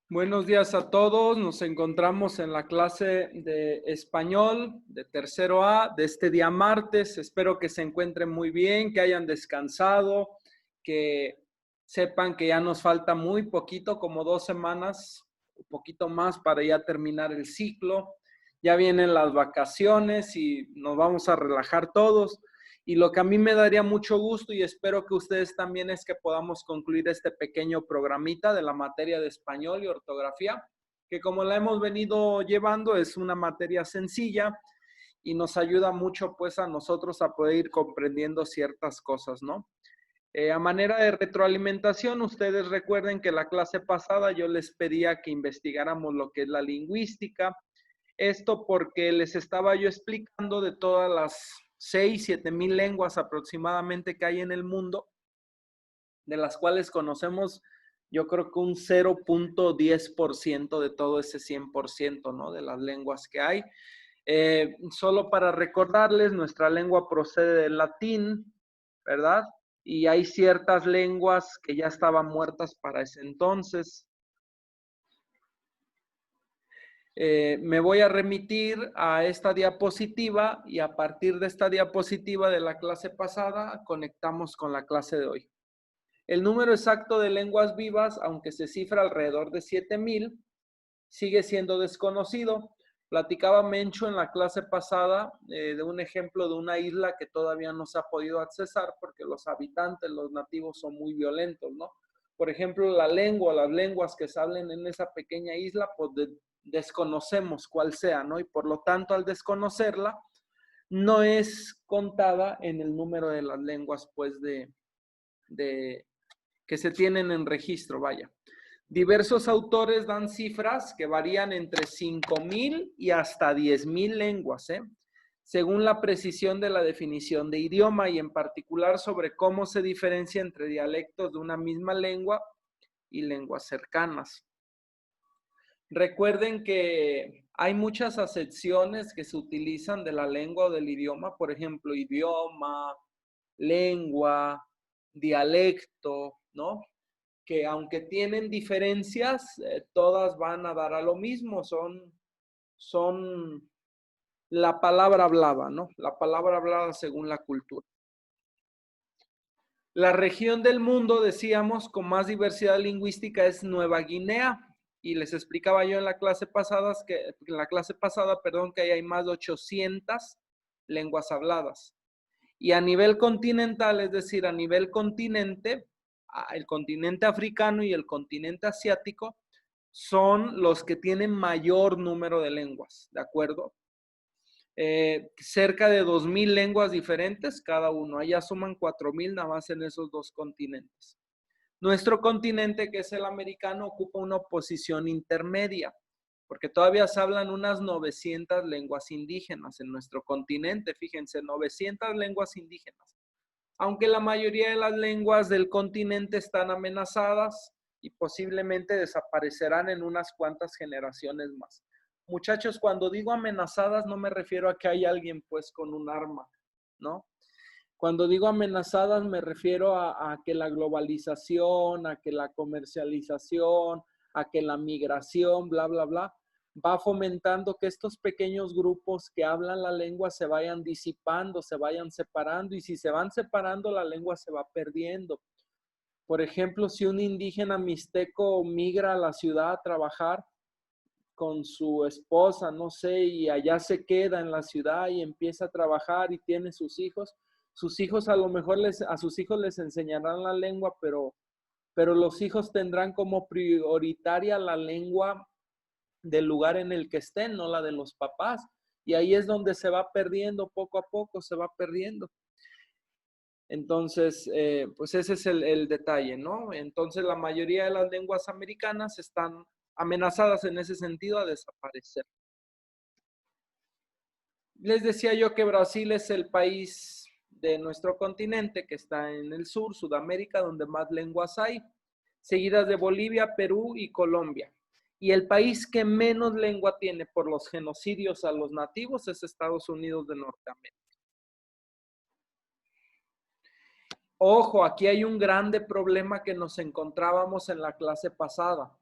Buenos días a todos. Nos encontramos en la clase de español de tercero A de este día martes. Espero que se encuentren muy bien, que hayan descansado, que sepan que ya nos falta muy poquito, como 2 semanas, un poquito más para ya terminar el ciclo. Ya vienen las vacaciones y nos vamos a relajar todos. Y lo que a mí me daría mucho gusto y espero que ustedes también es que podamos concluir este pequeño programita de la materia de español y ortografía, que como la hemos venido llevando es una materia sencilla y nos ayuda mucho pues a nosotros a poder ir comprendiendo ciertas cosas, ¿no? A manera de retroalimentación, ustedes recuerden que la clase pasada yo les pedía que investigáramos lo que es la lingüística. Esto porque les estaba yo explicando de todas las 6, 7 mil lenguas aproximadamente que hay en el mundo, de las cuales conocemos yo creo que un 0.10% de todo ese 100%, ¿no? De las lenguas que hay. Solo para recordarles, nuestra lengua procede del latín, ¿verdad? Y hay ciertas lenguas que ya estaban muertas para ese entonces. Me voy a remitir a esta diapositiva y a partir de esta diapositiva de la clase pasada conectamos con la clase de hoy. El número exacto de lenguas vivas, aunque se cifra alrededor de 7,000, sigue siendo desconocido. Platicaba Mencho en la clase pasada de un ejemplo de una isla que todavía no se ha podido accesar porque los habitantes, los nativos son muy violentos, ¿no? Por ejemplo, las lenguas que se hablen en esa pequeña isla, pues desconocemos cuál sea, ¿no? Y por lo tanto, al desconocerla, no es contada en el número de las lenguas, pues, de que se tienen en registro, vaya. Diversos autores dan cifras que varían entre 5,000 y hasta 10,000 lenguas, según la precisión de la definición de idioma y en particular sobre cómo se diferencia entre dialectos de una misma lengua y lenguas cercanas. Recuerden que hay muchas acepciones que se utilizan de la lengua o del idioma, por ejemplo, idioma, lengua, dialecto, ¿no? Que aunque tienen diferencias, todas van a dar a lo mismo, son la palabra hablada, ¿no? La palabra hablada según la cultura. La región del mundo, decíamos, con más diversidad lingüística es Nueva Guinea. Y les explicaba yo en la clase pasada, que hay más de 800 lenguas habladas. Y a nivel continental, es decir, a nivel continente, el continente africano y el continente asiático son los que tienen mayor número de lenguas, ¿de acuerdo? Cerca de 2,000 lenguas diferentes cada uno. Allá suman 4,000 nada más en esos dos continentes. Nuestro continente, que es el americano, ocupa una posición intermedia, porque todavía se hablan unas 900 lenguas indígenas en nuestro continente. Fíjense, 900 lenguas indígenas. Aunque la mayoría de las lenguas del continente están amenazadas y posiblemente desaparecerán en unas cuantas generaciones más. Muchachos, cuando digo amenazadas no me refiero a que hay alguien pues con un arma, ¿no? Cuando digo amenazadas me refiero a que la globalización, a que la comercialización, a que la migración, bla, bla, bla, va fomentando que estos pequeños grupos que hablan la lengua se vayan disipando, se vayan separando, y si se van separando, la lengua se va perdiendo. Por ejemplo, si un indígena mixteco migra a la ciudad a trabajar con su esposa, no sé, y allá se queda en la ciudad y empieza a trabajar y tiene sus hijos a lo mejor a sus hijos les enseñarán la lengua, pero los hijos tendrán como prioritaria la lengua del lugar en el que estén, no la de los papás. Y ahí es donde se va perdiendo, poco a poco se va perdiendo. Entonces, pues ese es el detalle, ¿no? Entonces, la mayoría de las lenguas americanas están amenazadas en ese sentido a desaparecer. Les decía yo que Brasil es el país de nuestro continente que está en el sur, Sudamérica, donde más lenguas hay, seguidas de Bolivia, Perú y Colombia. Y el país que menos lengua tiene por los genocidios a los nativos es Estados Unidos de Norteamérica. Ojo, aquí hay un grande problema que nos encontrábamos en la clase pasada.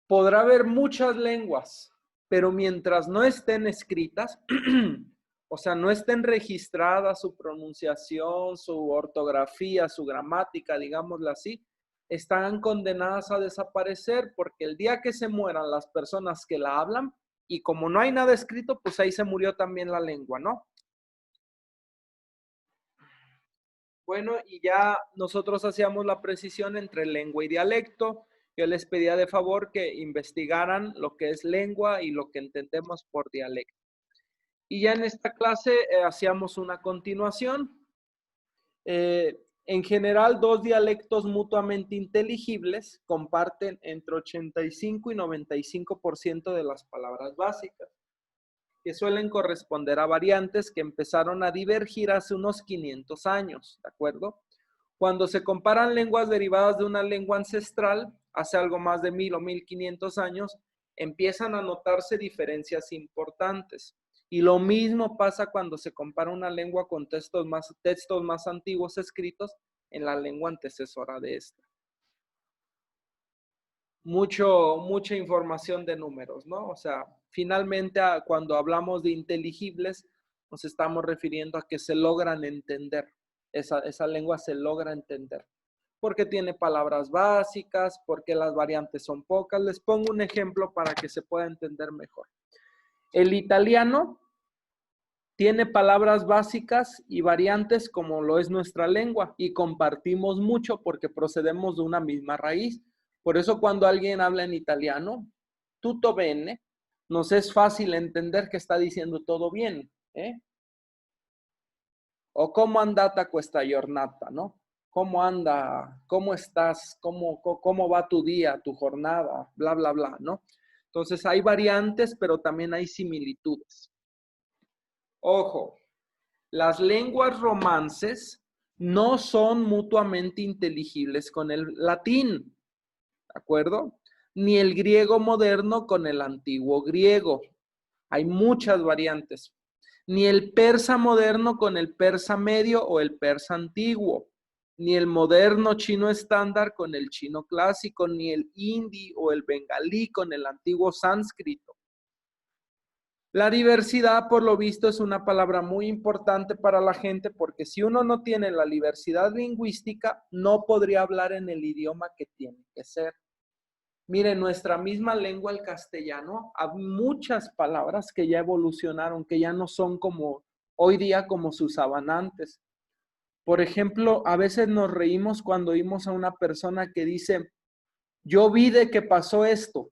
Podrá haber muchas lenguas, pero mientras no estén escritas, o sea, no estén registradas su pronunciación, su ortografía, su gramática, digámoslo así, están condenadas a desaparecer porque el día que se mueran las personas que la hablan, y como no hay nada escrito, pues ahí se murió también la lengua, ¿no? Bueno, y ya nosotros hacíamos la precisión entre lengua y dialecto. Yo les pedía de favor que investigaran lo que es lengua y lo que entendemos por dialecto. Y ya en esta clase hacíamos una continuación. En general, dos dialectos mutuamente inteligibles comparten entre 85 y 95% de las palabras básicas, que suelen corresponder a variantes que empezaron a divergir hace unos 500 años, ¿de acuerdo? Cuando se comparan lenguas derivadas de una lengua ancestral, hace algo más de 1000 o 1500 años, empiezan a notarse diferencias importantes. Y lo mismo pasa cuando se compara una lengua con textos más antiguos escritos en la lengua antecesora de esta. Mucha información de números, ¿no? O sea, finalmente cuando hablamos de inteligibles, nos estamos refiriendo a que se logran entender. Esa lengua se logra entender. Porque tiene palabras básicas, porque las variantes son pocas. Les pongo un ejemplo para que se pueda entender mejor. El italiano tiene palabras básicas y variantes como lo es nuestra lengua y compartimos mucho porque procedemos de una misma raíz. Por eso cuando alguien habla en italiano, tutto bene, nos es fácil entender que está diciendo todo bien, ¿eh? O cómo andata questa giornata, ¿no? ¿Cómo anda? ¿Cómo estás? ¿Cómo va tu día, tu jornada? Bla, bla, bla, ¿no? Entonces hay variantes, pero también hay similitudes. Ojo, las lenguas romances no son mutuamente inteligibles con el latín, ¿de acuerdo? Ni el griego moderno con el antiguo griego. Hay muchas variantes. Ni el persa moderno con el persa medio o el persa antiguo. Ni el moderno chino estándar con el chino clásico, ni el hindi o el bengalí con el antiguo sánscrito. La diversidad, por lo visto, es una palabra muy importante para la gente porque si uno no tiene la diversidad lingüística, no podría hablar en el idioma que tiene que ser. Miren, nuestra misma lengua, el castellano, hay muchas palabras que ya evolucionaron, que ya no son como hoy día como se usaban antes. Por ejemplo, a veces nos reímos cuando oímos a una persona que dice, yo vi de que pasó esto.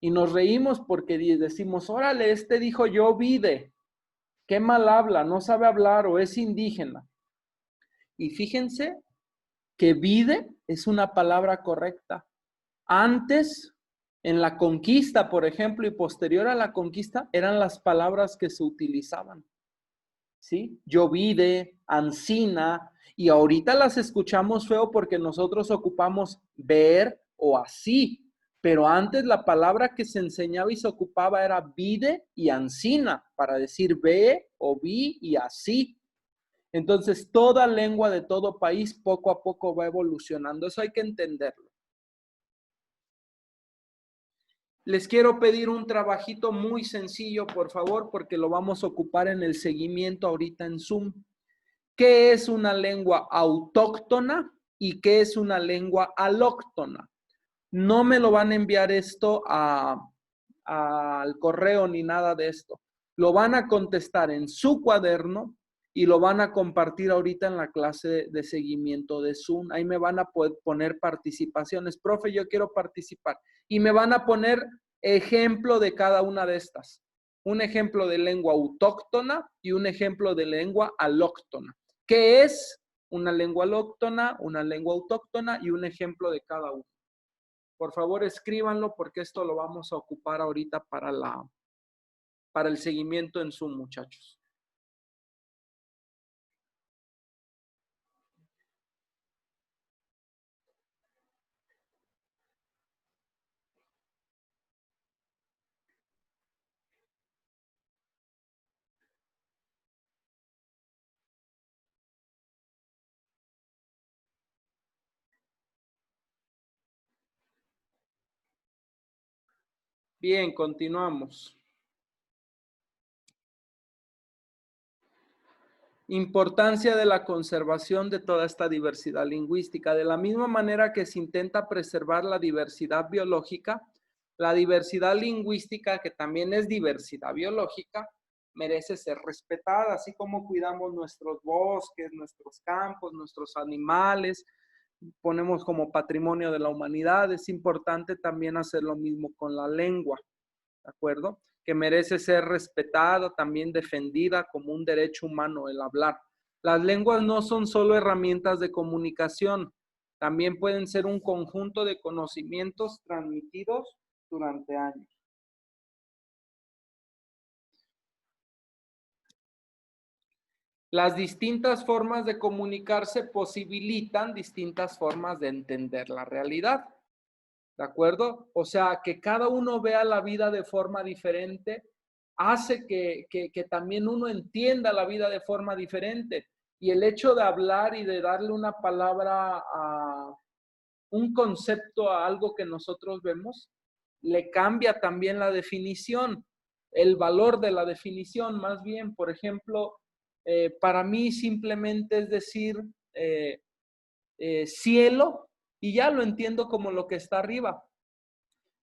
Y nos reímos porque decimos, órale, este dijo yo vi de. Qué mal habla, no sabe hablar o es indígena. Y fíjense que vide es una palabra correcta. Antes, en la conquista, por ejemplo, y posterior a la conquista, eran las palabras que se utilizaban. ¿Sí? Llovide, ancina, y ahorita las escuchamos feo porque nosotros ocupamos ver o así, pero antes la palabra que se enseñaba y se ocupaba era vide y ancina, para decir ve o vi y así. Entonces, toda lengua de todo país poco a poco va evolucionando, eso hay que entenderlo. Les quiero pedir un trabajito muy sencillo, por favor, porque lo vamos a ocupar en el seguimiento ahorita en Zoom. ¿Qué es una lengua autóctona y qué es una lengua alóctona? No me lo van a enviar esto al correo ni nada de esto. Lo van a contestar en su cuaderno y lo van a compartir ahorita en la clase de seguimiento de Zoom. Ahí me van a poder poner participaciones. Profe, yo quiero participar. Y me van a poner ejemplo de cada una de estas. Un ejemplo de lengua autóctona y un ejemplo de lengua alóctona. ¿Qué es una lengua alóctona, una lengua autóctona y un ejemplo de cada uno? Por favor, escríbanlo porque esto lo vamos a ocupar ahorita para el seguimiento en Zoom, muchachos. Bien, continuamos. Importancia de la conservación de toda esta diversidad lingüística. De la misma manera que se intenta preservar la diversidad biológica, la diversidad lingüística, que también es diversidad biológica, merece ser respetada, así como cuidamos nuestros bosques, nuestros campos, nuestros animales, ponemos como patrimonio de la humanidad. Es importante también hacer lo mismo con la lengua, ¿de acuerdo? Que merece ser respetada, también defendida como un derecho humano el hablar. Las lenguas no son solo herramientas de comunicación, también pueden ser un conjunto de conocimientos transmitidos durante años. Las distintas formas de comunicarse posibilitan distintas formas de entender la realidad, ¿de acuerdo? O sea, que cada uno vea la vida de forma diferente hace que también uno entienda la vida de forma diferente. Y el hecho de hablar y de darle una palabra a un concepto a algo que nosotros vemos, le cambia también la definición, el valor de la definición, más bien. Por ejemplo, para mí simplemente es decir cielo y ya lo entiendo como lo que está arriba.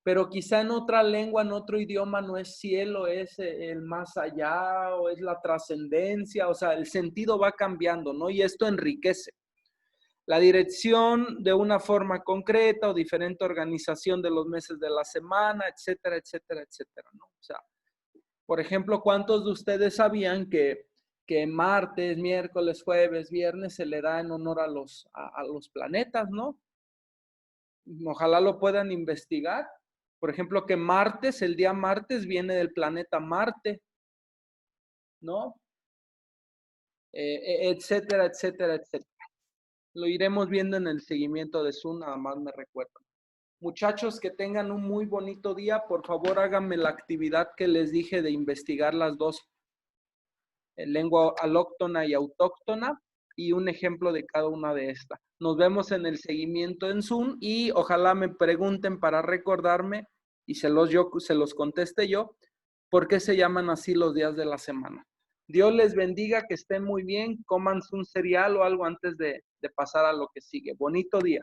Pero quizá en otra lengua, en otro idioma, no es cielo, es el más allá o es la trascendencia, o sea, el sentido va cambiando, ¿no? Y esto enriquece. La dirección de una forma concreta o diferente organización de los meses de la semana, etcétera, etcétera, etcétera, ¿no? O sea, por ejemplo, ¿cuántos de ustedes sabían que martes, miércoles, jueves, viernes se le da en honor a los planetas, ¿no? Ojalá lo puedan investigar. Por ejemplo, que martes, el día martes viene del planeta Marte, ¿no? Etcétera, etcétera, etcétera. Lo iremos viendo en el seguimiento de Zoom, nada más me recuerdo. Muchachos, que tengan un muy bonito día. Por favor, háganme la actividad que les dije de investigar las dos, lengua alóctona y autóctona, y un ejemplo de cada una de estas. Nos vemos en el seguimiento en Zoom y ojalá me pregunten para recordarme y se los conteste yo, ¿por qué se llaman así los días de la semana? Dios les bendiga, que estén muy bien, cómanse un cereal o algo antes de pasar a lo que sigue. Bonito día.